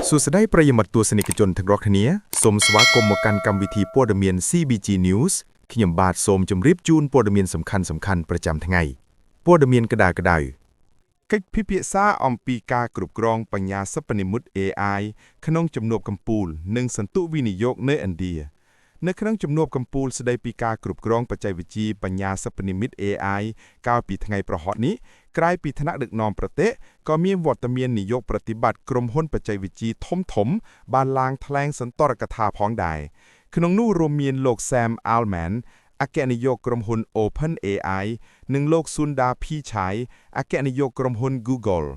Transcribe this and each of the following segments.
សួស្តីប្រិយមិត្តទស្សនិកជនទាំងអស់គ្នាសូមស្វាគមន៍មកកាន់កម្មវិធីព័ត៌មាន CBG News ខ្ញុំបាទសូមជម្រាបជូនព័ត៌មានសំខាន់ៗប្រចាំថ្ងៃព័ត៌មានក្តៅៗកិច្ចពិភាក្សាអំពីការគ្រប់គ្រងបញ្ញាសិប្បនិម្មិត AI ក្នុងជំនួបកម្ពុជានិងសន្ទុះវិនិយោគនៅឥណ្ឌានៅក្នុងជំនួបកម្ពុជាស្ដីពីការគ្រប់គ្រងបច្ចេកវិទ្យាបញ្ញាសិប្បនិម្មិត AI កាលពីថ្ងៃប្រហ័សនេះក្រៅពីថ្នាក់ដឹកនាំប្រទេសក៏មានវត្តមាននាយកប្រតិបត្តិក្រុមហ៊ុនបច្ចេកវិទ្យាធំបានឡើងថ្លែងសន្ទរកថាផងដែរក្នុងនោះរួមមានលោក Sam Altman អគ្គនាយកក្រុមហ៊ុន OpenAI និងលោក Sundar Pichai អគ្គនាយកក្រុមហ៊ុន Google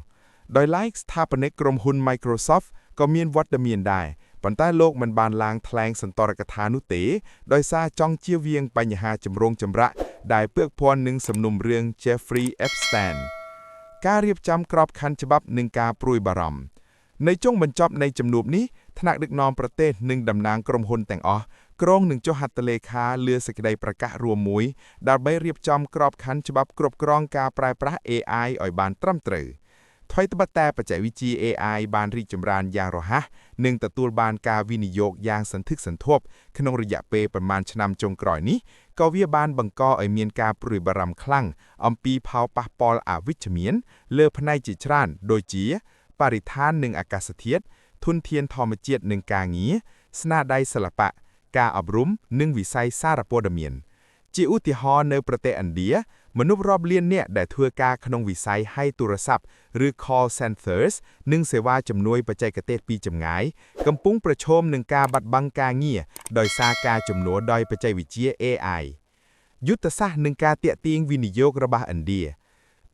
ដោយឡែកស្ថាបនិកក្រុមហ៊ុន Microsoft ក៏មានវត្តមានដែរប៉ុន្តែលោកមិនបានឡើងថ្លែងសន្ទរកថានោះទេដោយសារចង់ជៀសវាងបញ្ហាចម្រូងចម្រាក់ដែលពាក់ព័ន្ធនឹងសំណុំរឿង Jeffrey Epstein ការរៀបចំក្របខ័ណ្ឌច្បាប់និងការព្រួយបារម្ភនៅចុងបញ្ចប់នៃជំនួបនេះថ្នាក់ដឹកនាំប្រទេសនិងតំណាងក្រុមហ៊ុនទាំងអស់ក្រុងនឹងចុះហត្ថលេខាលើសេចក្តីប្រកាសរួមមួយដើម្បីរៀបចំក្របខ័ណ្ឌច្បាប់គ្រប់គ្រងការប្រើប្រាស់ AI ឲ្យបានត្រឹមត្រូវថ្មីត្បិតតែបច្ចេកវិទ្យា AI បានរីកចម្រើនយ៉ាងរហ័សនិងទទួលបានការវិនិយោគយ៉ាងសន្ធឹកសន្ធាប់ក្នុងរយៈពេលប្រមាណឆ្នាំចុងក្រោយនេះក៏វាបានបង្កឲ្យមានការព្រួយបារម្ភខ្លាំងអំពីផលប៉ះពាល់អវិជ្ជមានលើផ្នែកជាច្រើនដូចជាបរិស្ថាននិងអាកាសធាតុធនធានធម្មជាតិនិងការងារស្នាដៃសិល្បៈការអប់រំនិងវិស័យសារព័ត៌មានជាឧទាហរណ៍នៅប្រទេសឥណ្ឌាមនុស្សរាប់លាននាក់ដែលធ្វើការក្នុងវិស័យហៅទូរស័ព្ទឬ call centers និងសេវាជំនួយបច្ចេកទេសពីចម្ងាយកំពុងប្រឈមនឹងការបាត់បង់ការងារដោយសារការជំនួសដោយបច្ចេកវិទ្យា AI យុទ្ធសាស្ត្រនិងការទាក់ទាញវិនិយោគរបស់ឥណ្ឌា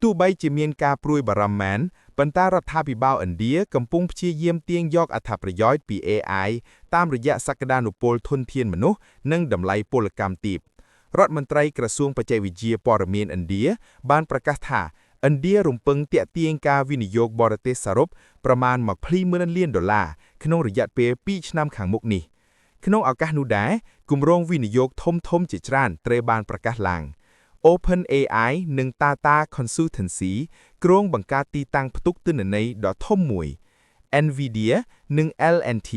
ទោះបីជាមានការព្រួយបារម្ភមែនប៉ុន្តែរដ្ឋាភិបាលឥណ្ឌាកំពុងព្យាយាមទាញយកអត្ថប្រយោជន៍ពី AI តាមរយៈសក្តានុពលធនធានមនុស្សនិងតម្លៃពលកម្មទាបរដ្ឋមន្ត្រីក្រសួងបច្ចេកវិទ្យាព័ត៌មានឥណ្ឌាបានប្រកាសថាឥណ្ឌារំពឹងទាក់ទាញការវិនិយោគបរទេសសរុបប្រមាណ$20,000 លានក្នុងរយៈពេល2ឆ្នាំខាងមុខនេះក្នុងឱកាសនោះដែរគម្រោងវិនិយោគធំជាច្រើនត្រូវបានប្រកាសឡើង OpenAI និង Tata Consultancy គ្រោងបង្កើតទីតាំងផ្ទុកទិន្នន័យដ៏ធំមួយ NVIDIA និង L&T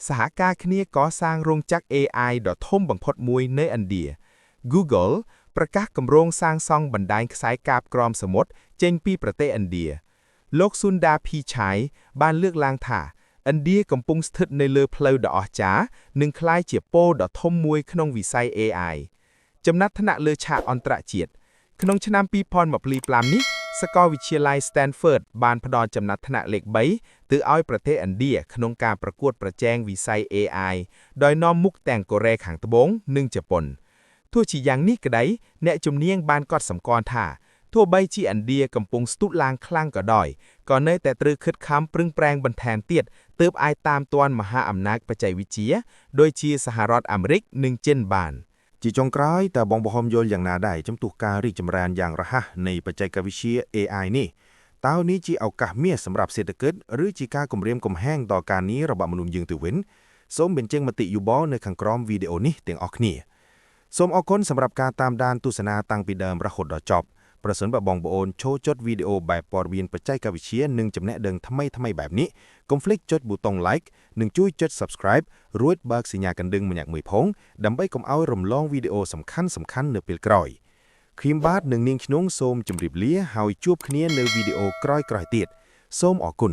សហការគ្នាកសាងរោងចក្រ AI ដ៏ធំបំផុតមួយនៅឥណ្ឌាGoogle ប្រកាសគម្រោងសាងសង់បណ្ដាញខ្សែកាបក្រោមសមុទ្រចេញពីប្រទេសឥណ្ឌាលោក Sundar Pichai បានលើកឡើងថាឥណ្ឌាកំពុងស្ថិតនៅលើផ្លូវដ៏អស្ចារ្យនិងក្លាយជាប៉ូលដ៏ធំមួយក្នុងវិស័យ AI ចំណាត់ថ្នាក់លើឆាកអន្តរជាតិក្នុងឆ្នាំ2025នេះសាកលវិទ្យាល័យ Stanford បានផ្ដល់ចំណាត់ថ្នាក់លេខ3ទៅឲ្យប្រទេសឥណ្ឌាក្នុងការប្រកួតប្រជែងវិស័យ AI ដោយនាំមុខទាំងកូរ៉េខាងត្បូងនិងជប៉ុនទោះជាយ៉ាងនេះក្តីអ្នកជំនាញបានកត់សម្គាល់ថាទោះបីជាឥណ្ឌាកំពុងស្ទុះឡើងខ្លាំងក៏ដោយក៏នៅតែត្រូវខិតខំប្រឹងប្រែងបន្ថែមទៀតទើបអាចតាមទាន់មហាអំណាចបច្ចេកវិទ្យាដូចជាសហរដ្ឋអាមេរិកនិងចិនបានជាចុងក្រោយតើបងយល់យ៉ាងណាដែរចំពោះការរីកចម្រើនយ៉ាងរហ័សនៃបច្ចេកវិទ្យា AI នេះតើនេះជាឱកាសមាសសម្រាប់សេដ្ឋកិច្ចឬជាការគំរាមកំហែងដល់ការងាររបស់មនុស្សយើងទៅវិញសូមបញ្ចេញមតិយោបល់នៅខាងក្រោមវីដេអូនេះទាំងអស់គ្នាសូមអរគុណសម្រាប់ការតាមដានទស្សនាតាំងពីដើមរហូតដល់ចប់ប្រសិនបើបងប្អូនចូលចុចវីដេអូបែបព័ត៌មានបច្ចេកវិទ្យានិងចំណេះដឹងថ្មីបែបនេះកុំភ្លេចចុចប៊ូតុង Like និងជួយចុច Subscribe រួចបើកសញ្ញាកណ្ដឹងម្នាក់មួយផងដើម្បីកុំឲ្យរំលងវីដេអូសំខាន់នៅពេលក្រោយខ្ញុំបាទនិងនាងខ្ញុំសូមជម្រាបលាហើយជួបគ្នានៅវីដេអូក្រោយៗទៀតសូមអរគុណ